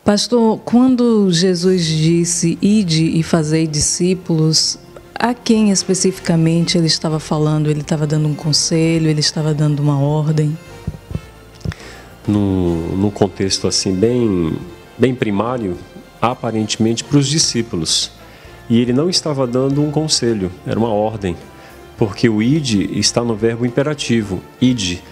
Pastor, quando Jesus disse, ide e fazei discípulos, a quem especificamente ele estava falando? Ele estava dando um conselho, ele estava dando uma ordem? Num contexto assim bem primário, aparentemente para os discípulos. E ele não estava dando um conselho, era uma ordem, porque o ide está no verbo imperativo, ide.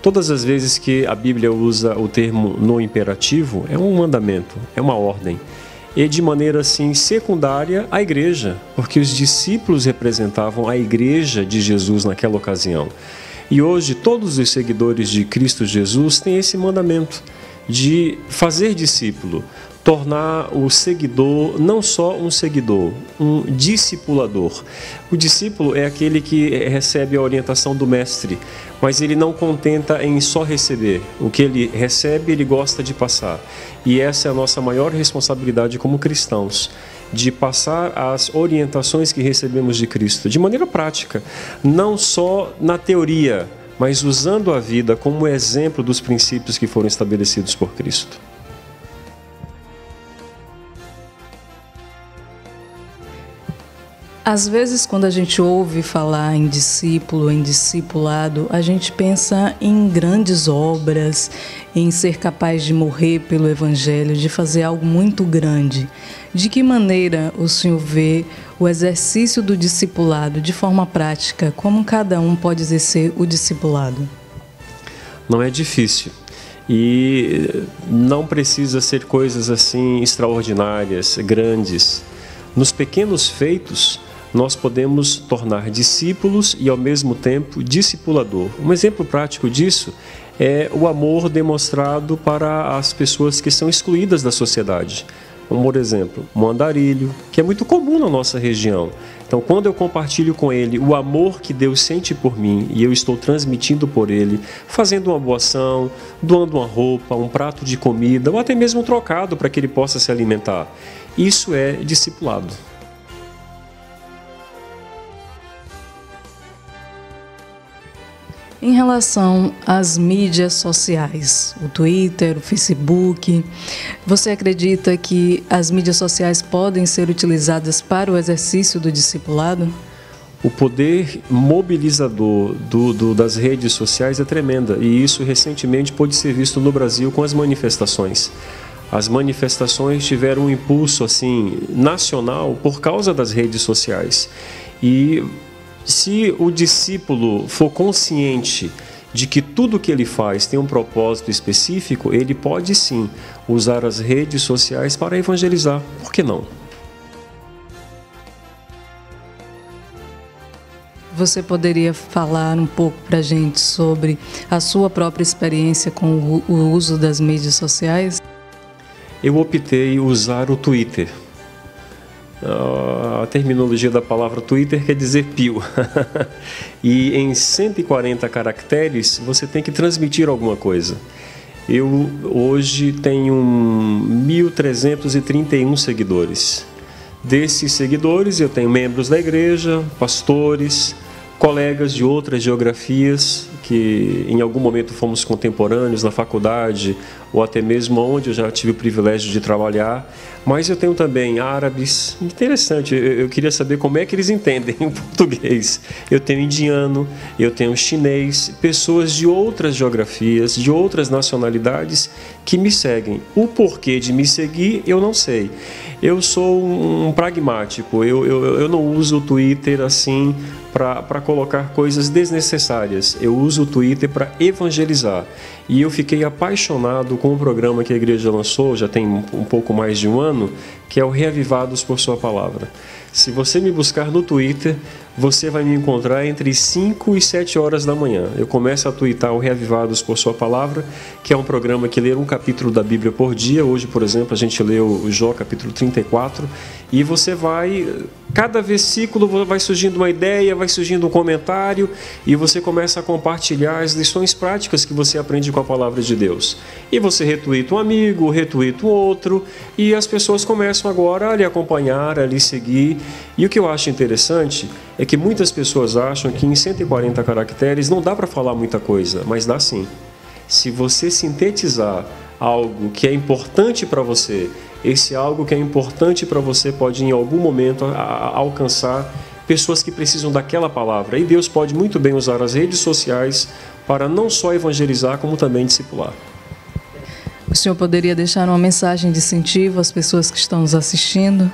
Todas as vezes que a Bíblia usa o termo no imperativo, é um mandamento, é uma ordem. E de maneira assim secundária, a igreja, porque os discípulos representavam a igreja de Jesus naquela ocasião. E hoje todos os seguidores de Cristo Jesus têm esse mandamento de fazer discípulo, tornar o seguidor não só um seguidor, um discipulador. O discípulo é aquele que recebe a orientação do mestre, mas ele não contenta em só receber. O que ele recebe, ele gosta de passar. E essa é a nossa maior responsabilidade como cristãos, de passar as orientações que recebemos de Cristo de maneira prática, não só na teoria, mas usando a vida como exemplo dos princípios que foram estabelecidos por Cristo. Às vezes, quando a gente ouve falar em discípulo, em discipulado, a gente pensa em grandes obras, em ser capaz de morrer pelo Evangelho, de fazer algo muito grande. De que maneira o senhor vê o exercício do discipulado de forma prática? Como cada um pode exercer o discipulado? Não é difícil. E não precisa ser coisas assim extraordinárias, grandes. Nos pequenos feitos, nós podemos tornar discípulos e, ao mesmo tempo, discipulador. Um exemplo prático disso é o amor demonstrado para as pessoas que são excluídas da sociedade. Por exemplo, um andarilho, que é muito comum na nossa região. Então, quando eu compartilho com ele o amor que Deus sente por mim e eu estou transmitindo por ele, fazendo uma boa ação, doando uma roupa, um prato de comida ou até mesmo um trocado para que ele possa se alimentar, isso é discipulado. Em relação às mídias sociais, o Twitter, o Facebook, você acredita que as mídias sociais podem ser utilizadas para o exercício do discipulado? O poder mobilizador das redes sociais é tremenda e isso recentemente pôde ser visto no Brasil com as manifestações. As manifestações tiveram um impulso assim nacional por causa das redes sociais. E se o discípulo for consciente de que tudo que ele faz tem um propósito específico, ele pode sim usar as redes sociais para evangelizar. Por que não? Você poderia falar um pouco para a gente sobre a sua própria experiência com o uso das mídias sociais? Eu optei usar o Twitter. A terminologia da palavra Twitter quer dizer pio. E em 140 caracteres você tem que transmitir alguma coisa. Eu hoje tenho 1.331 seguidores. Desses seguidores eu tenho membros da igreja, pastores, colegas de outras geografias que em algum momento fomos contemporâneos na faculdade ou até mesmo onde eu já tive o privilégio de trabalhar, mas eu tenho também árabes. Interessante, eu queria saber como é que eles entendem o português. Eu tenho indiano, eu tenho chinês, pessoas de outras geografias, de outras nacionalidades que me seguem. O porquê de me seguir eu não sei. Eu sou um pragmático, eu não uso o Twitter assim para colocar coisas desnecessárias. Eu uso o Twitter para evangelizar. E eu fiquei apaixonado com o programa que a igreja lançou, já tem um pouco mais de um ano, que é o Reavivados por Sua Palavra. Se você me buscar no Twitter, você vai me encontrar entre 5 e 7 horas da manhã. Eu começo a tweetar o Reavivados por Sua Palavra, que é um programa que lê um capítulo da Bíblia por dia. Hoje, por exemplo, a gente leu o Jó, capítulo 34. E você vai, cada versículo vai surgindo uma ideia, vai surgindo um comentário, e você começa a compartilhar as lições práticas que você aprende com a palavra de Deus. E você retuita um amigo, retuita um outro, e as pessoas começam agora a lhe acompanhar, a lhe seguir. E o que eu acho interessante é que muitas pessoas acham que em 140 caracteres não dá para falar muita coisa, mas dá sim. Se você sintetizar algo que é importante para você, esse algo que é importante para você pode em algum momento alcançar pessoas que precisam daquela palavra. E Deus pode muito bem usar as redes sociais para não só evangelizar, como também discipular. O senhor poderia deixar uma mensagem de incentivo às pessoas que estão nos assistindo?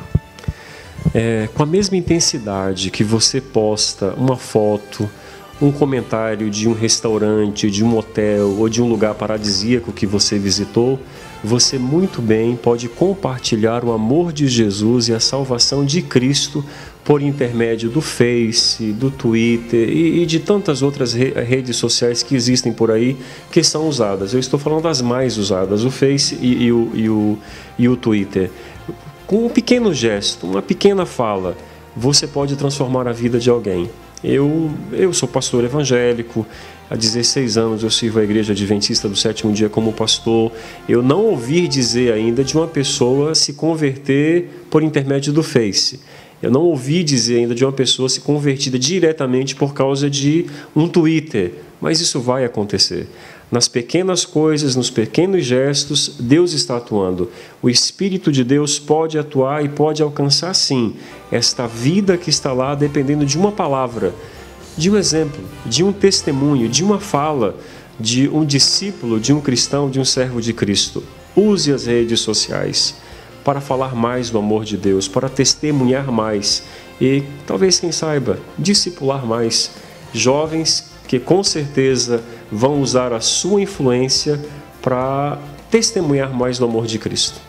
Com a mesma intensidade que você posta uma foto, um comentário de um restaurante, de um hotel ou de um lugar paradisíaco que você visitou, você muito bem pode compartilhar o amor de Jesus e a salvação de Cristo por intermédio do Face, do Twitter e de tantas outras redes sociais que existem por aí que são usadas. Eu estou falando das mais usadas, o Face e o Twitter. Com um pequeno gesto, uma pequena fala, você pode transformar a vida de alguém. Eu sou pastor evangélico, há 16 anos eu sirvo a Igreja Adventista do Sétimo Dia como pastor. Eu não ouvi dizer ainda de uma pessoa se converter por intermédio do Face. Eu não ouvi dizer ainda de uma pessoa se convertida diretamente por causa de um Twitter, mas isso vai acontecer. Nas pequenas coisas, nos pequenos gestos, Deus está atuando. O Espírito de Deus pode atuar e pode alcançar, sim, esta vida que está lá dependendo de uma palavra, de um exemplo, de um testemunho, de uma fala, de um discípulo, de um cristão, de um servo de Cristo. Use as redes sociais para falar mais do amor de Deus, para testemunhar mais e, talvez, quem saiba, discipular mais jovens que com certeza vão usar a sua influência para testemunhar mais do amor de Cristo.